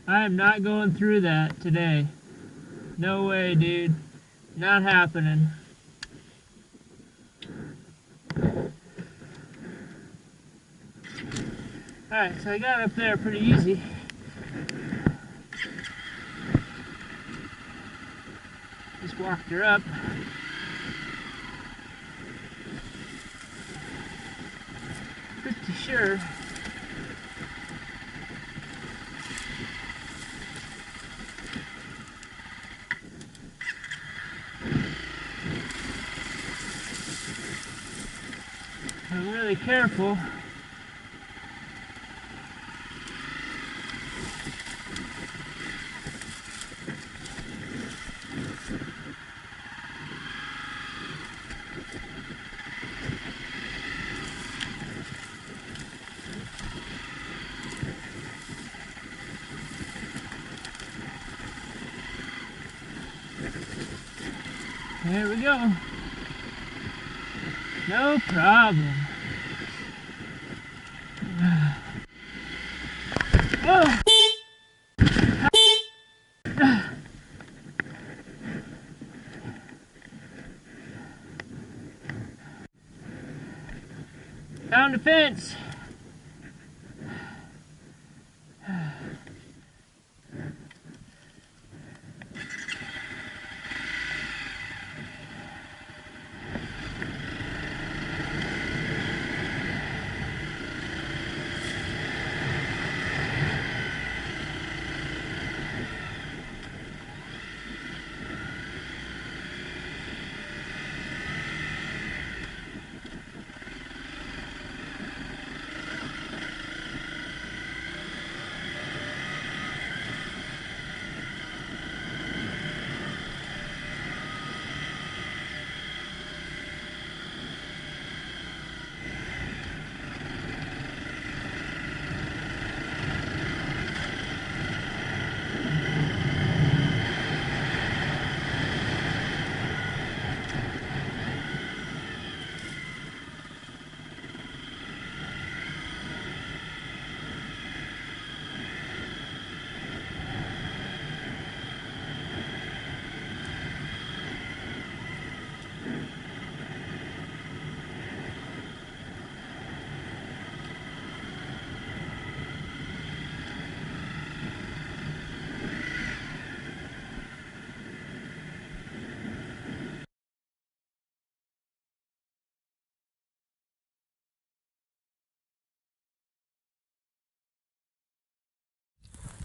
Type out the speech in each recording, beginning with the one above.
I am not going through that today. No way, dude. Not happening. Alright, so I got up there pretty easy. Just walked her up. Pretty sure I'm really careful. There we go. No problem. Oh. Found a fence.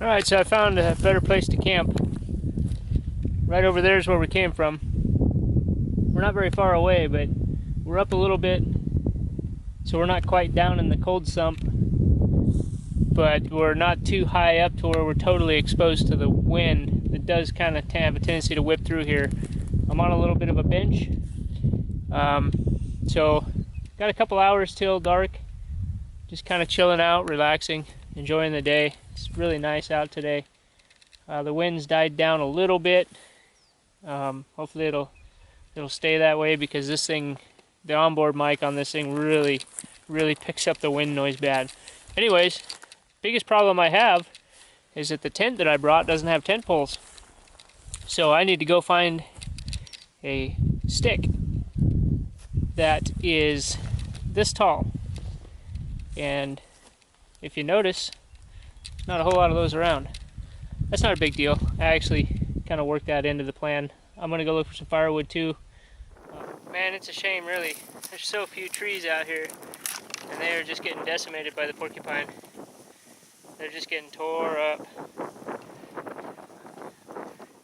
Alright, so I found a better place to camp. Right over there is where we came from. We're not very far away, but we're up a little bit, so we're not quite down in the cold sump, but we're not too high up to where we're totally exposed to the wind. It does kind of have a tendency to whip through here. I'm on a little bit of a bench, so got a couple hours till dark, just kind of chilling out, relaxing, enjoying the day. It's really nice out today. The wind's died down a little bit. Hopefully it'll stay that way, because this thing, the onboard mic on this thing really picks up the wind noise bad. Anyways, biggest problem I have is that the tent that I brought doesn't have tent poles. So I need to go find a stick that is this tall. And if you notice, not a whole lot of those around. That's not a big deal. I actually kind of worked that into the plan. I'm gonna go look for some firewood too. Man, it's a shame, really. There's so few trees out here, and they are just getting decimated by the porcupine. They're just getting tore up.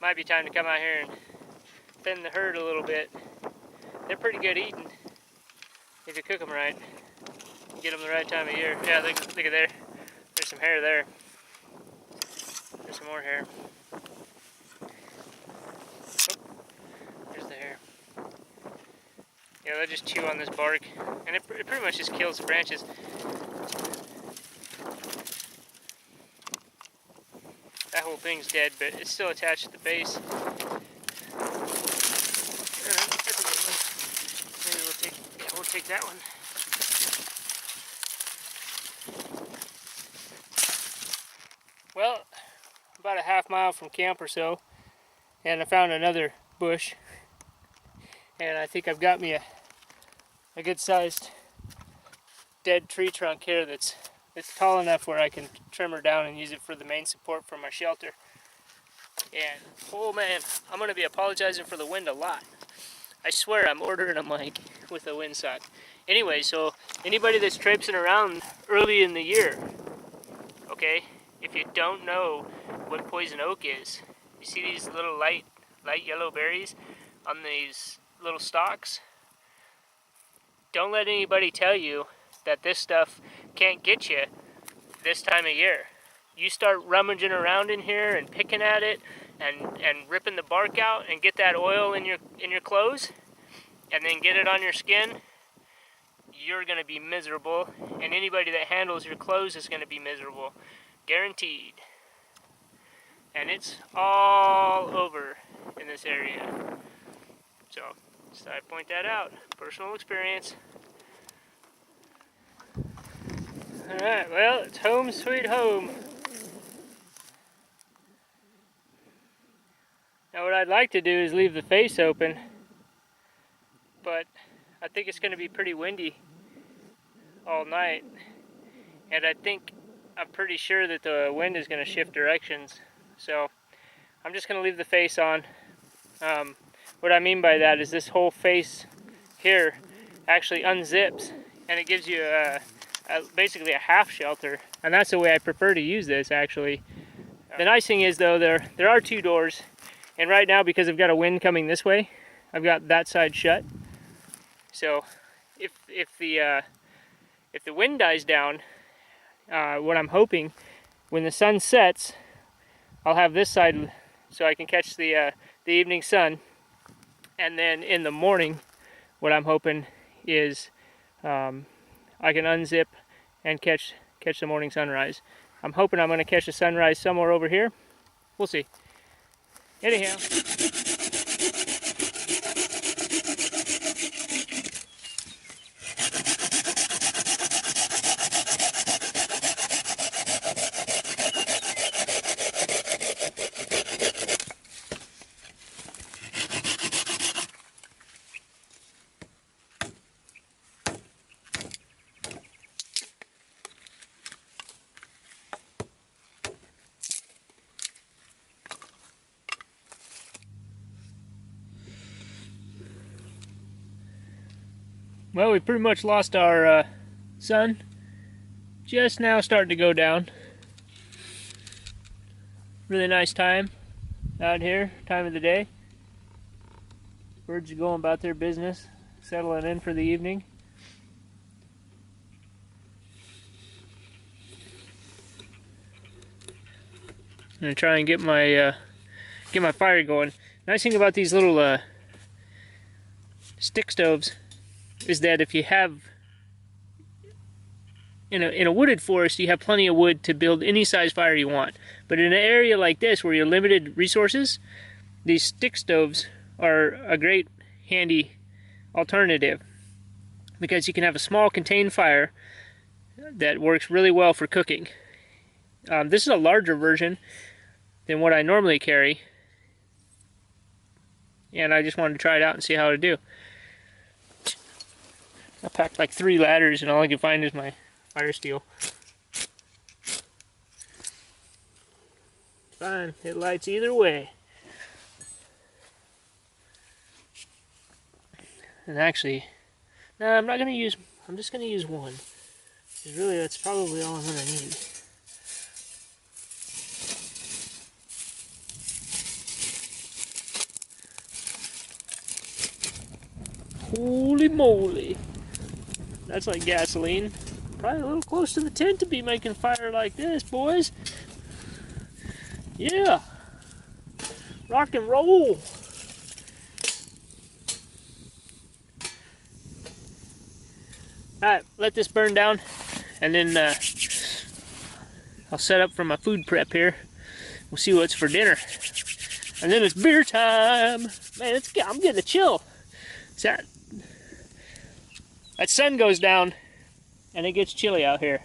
Might be time to come out here and thin the herd a little bit. They're pretty good eating if you cook them right. Get them the right time of year. Yeah, look at there. There's some hair there. There's some more hair. Oh, there's the hair. Yeah, they'll just chew on this bark, and it pretty much just kills the branches. That whole thing's dead, but it's still attached to the base. That's a good one. Maybe we'll take that one. Well, about a half-mile from camp or so, and I found another bush, and I think I've got me a good-sized dead tree trunk here that's tall enough where I can trim her down and use it for the main support for my shelter. And oh man, I'm going to be apologizing for the wind a lot. I swear I'm ordering a mic with a windsock. Anyway, so anybody that's traipsing around early in the year, okay, if you don't know what poison oak is, you see these little light yellow berries on these little stalks? Don't let anybody tell you that this stuff can't get you this time of year. You start rummaging around in here and picking at it and ripping the bark out and get that oil in your clothes and then get it on your skin, you're going to be miserable, and anybody that handles your clothes is going to be miserable. Guaranteed. And it's all over in this area. So, just thought I'd point that out. Personal experience. Alright, well, it's home sweet home. Now what I'd like to do is leave the face open, but I think it's going to be pretty windy all night, and I'm pretty sure that the wind is going to shift directions, so I'm just going to leave the face on. What I mean by that is this whole face here actually unzips, and it gives you basically a half shelter, and that's the way I prefer to use this actually. The nice thing is though, there are two doors, and right now because I've got a wind coming this way, I've got that side shut. So if the wind dies down, what I'm hoping, when the sun sets, I'll have this side so I can catch the evening sun, and then in the morning, what I'm hoping is I can unzip and catch the morning sunrise. I'm hoping I'm going to catch the sunrise somewhere over here. We'll see. Anyhow. Well, we pretty much lost our sun. Just now starting to go down. Really nice time out here, time of the day. Birds are going about their business, settling in for the evening. I'm gonna try and get my fire going. Nice thing about these little stick stoves is that if you have, in a wooded forest, you have plenty of wood to build any size fire you want. But in an area like this where you're limited resources, these stick stoves are a great handy alternative, because you can have a small contained fire that works really well for cooking. This is a larger version than what I normally carry, and I just wanted to try it out and see how it would do. I packed like 3 ladders, and all I can find is my fire steel. Fine, it lights either way. And actually, no, I'm not gonna use. I'm just gonna use one. Because really, that's probably all I'm gonna need. Holy moly! That's like gasoline. Probably a little close to the tent to be making fire like this, boys. Yeah. Rock and roll. Alright, let this burn down, and then I'll set up for my food prep here. We'll see what's for dinner. And then it's beer time. Man, I'm getting a chill. That sun goes down, and it gets chilly out here.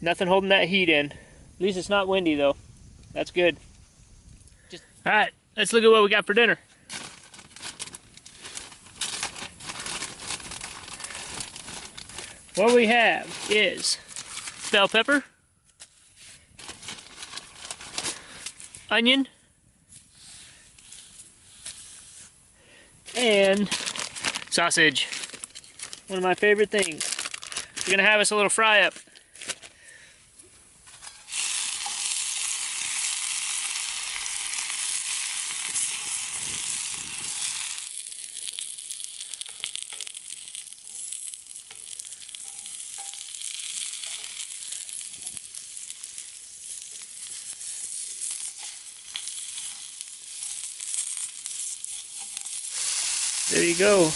Nothing holding that heat in. At least it's not windy, though. That's good. All right, let's look at what we got for dinner. What we have is bell pepper, onion, and sausage. One of my favorite things. We're gonna have us a little fry up. There you go.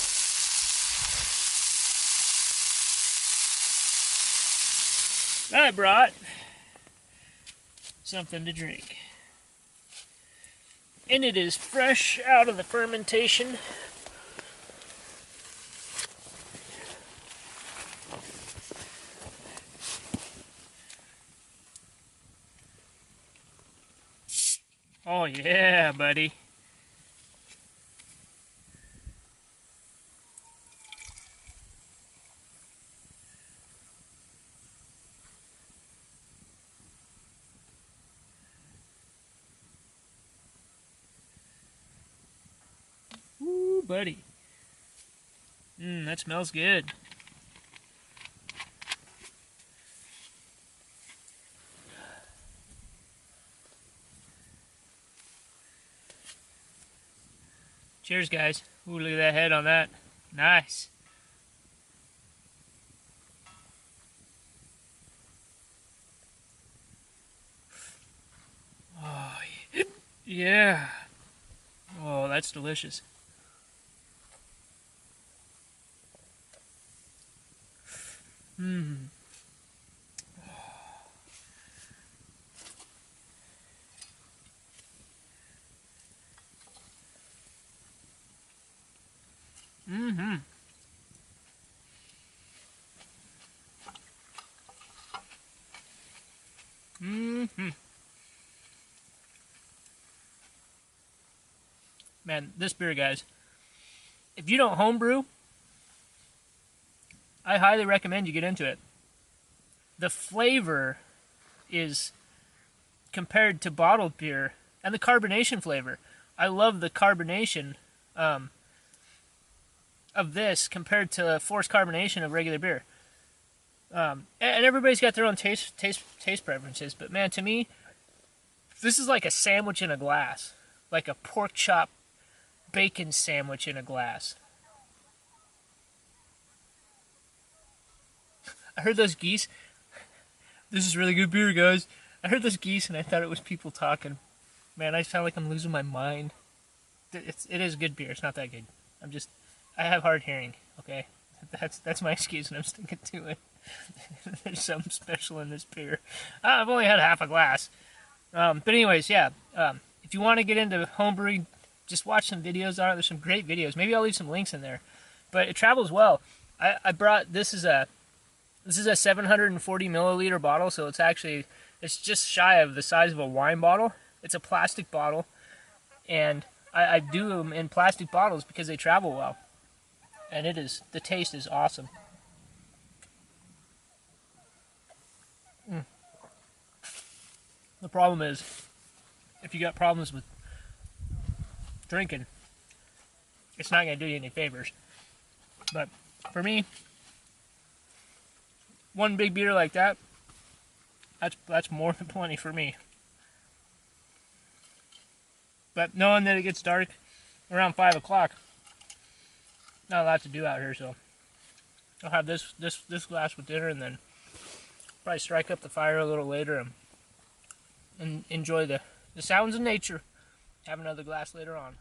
I brought something to drink. And it is fresh out of the fermentation. Oh yeah, buddy. Ooh, buddy. That smells good. Cheers, guys. Ooh, look at that head on that. Nice. Oh, yeah. Oh, that's delicious. Mmm. Mm-hmm. Mm-hmm. Man, this beer, guys, if you don't homebrew, I highly recommend you get into it. The flavor is compared to bottled beer, and the carbonation flavor. I love the carbonation of this compared to forced carbonation of regular beer. And everybody's got their own taste preferences, but man, to me, this is like a sandwich in a glass, like a pork chop bacon sandwich in a glass. I heard those geese. This is really good beer, guys. I heard those geese and I thought it was people talking. Man, I sound like I'm losing my mind. It is good beer. It's not that good. I have hard hearing. Okay, that's my excuse, and I'm sticking to it. There's something special in this beer. I've only had half a glass. But anyways, yeah. If you want to get into homebrewing, just watch some videos on it. There's some great videos. Maybe I'll leave some links in there. But it travels well. I brought this is a 740 milliliter bottle, so it's just shy of the size of a wine bottle. It's a plastic bottle, and I do them in plastic bottles because they travel well. And the taste is awesome. The problem is, if you got problems with drinking, it's not going to do you any favors. But for me, one big beer like that's more than plenty for me. But knowing that it gets dark around 5 o'clock, not a lot to do out here, so I'll have this glass with dinner, and then probably strike up the fire a little later and enjoy the sounds of nature. Have another glass later on.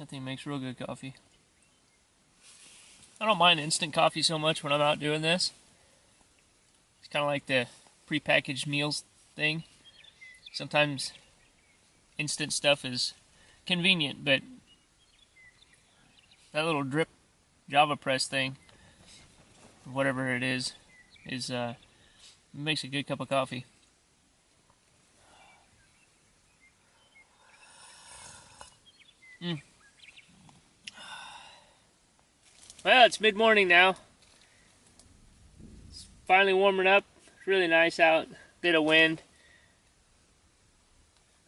That thing makes real good coffee. I don't mind instant coffee so much when I'm out doing this. It's kind of like the prepackaged meals thing. Sometimes instant stuff is convenient, but that little drip Java press thing, whatever it is makes a good cup of coffee. Well, it's mid-morning now. It's finally warming up. It's really nice out. Bit of wind.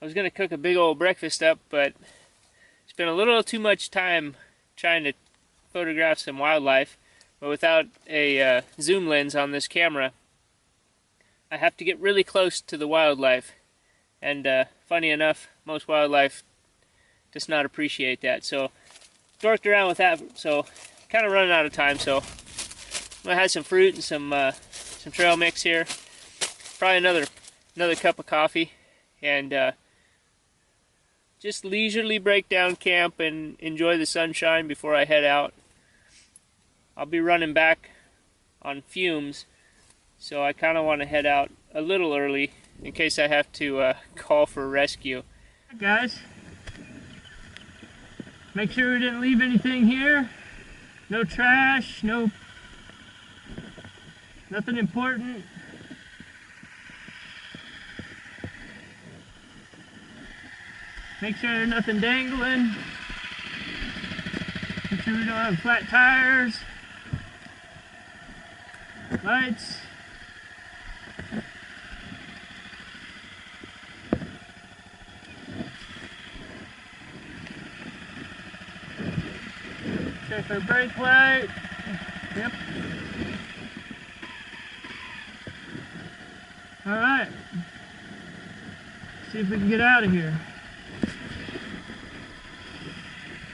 I was gonna cook a big old breakfast up, but spent a little too much time trying to photograph some wildlife. But without a zoom lens on this camera, I have to get really close to the wildlife. And funny enough, most wildlife does not appreciate that. So dorked around with that. So kind of running out of time. So I'm gonna have some fruit and some trail mix here. Probably another cup of coffee, and just leisurely break down camp and enjoy the sunshine before I head out. I'll be running back on fumes, so I kind of want to head out a little early in case I have to call for rescue. Hey guys, make sure we didn't leave anything here. No trash, nothing important. Make sure there's nothing dangling. Make sure we don't have flat tires. Lights. Check our brake light. Yep. Alright. See if we can get out of here.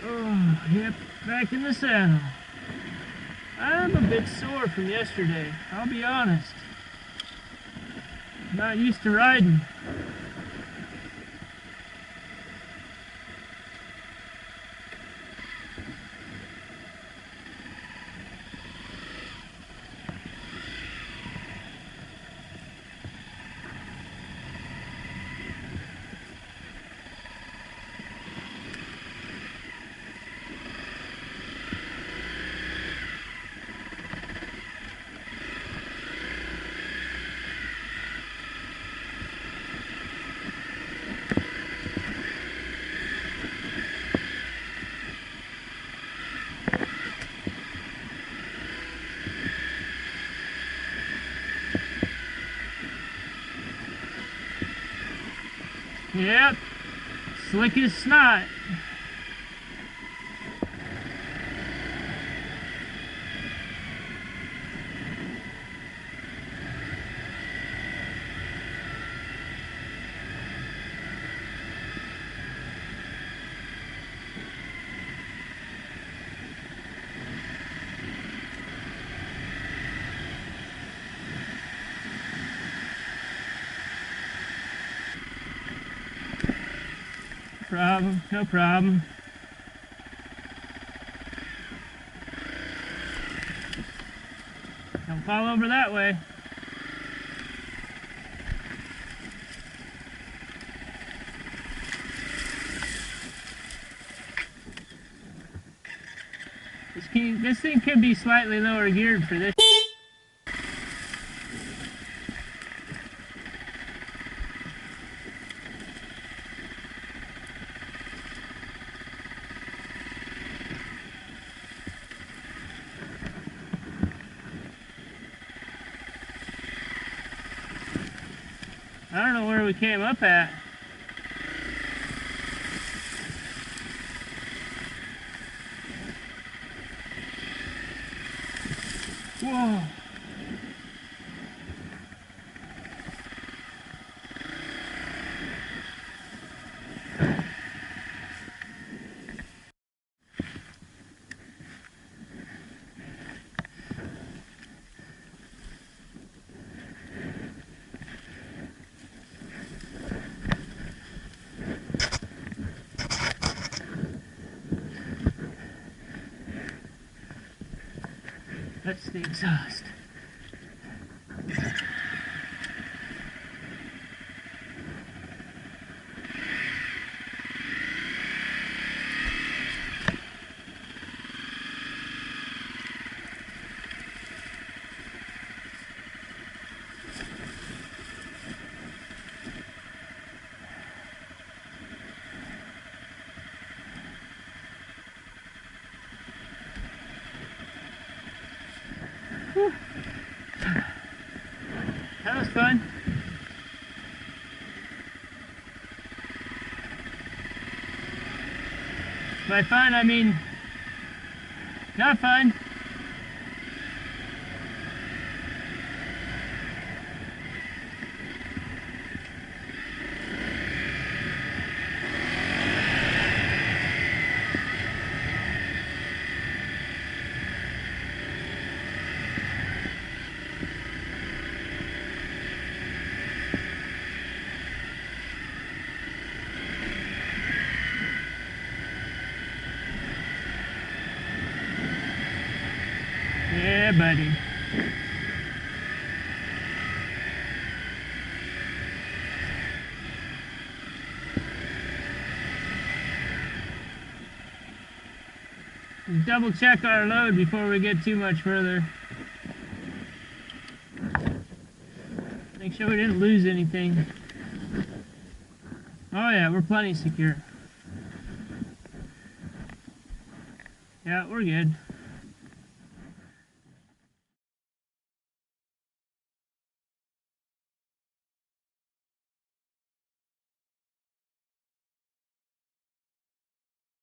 Oh, yep, back in the saddle. I'm a bit sore from yesterday, I'll be honest. Not used to riding. Yep, slick as snot. No problem. Don't fall over that way. This thing could be slightly lower geared for this. I don't know where we came up at. Whoa. That's the exhaust. Whew. That was fun. By fun, I mean not fun. Yeah, buddy. Double check our load before we get too much further. Make sure we didn't lose anything. Oh yeah, we're plenty secure. Yeah, we're good.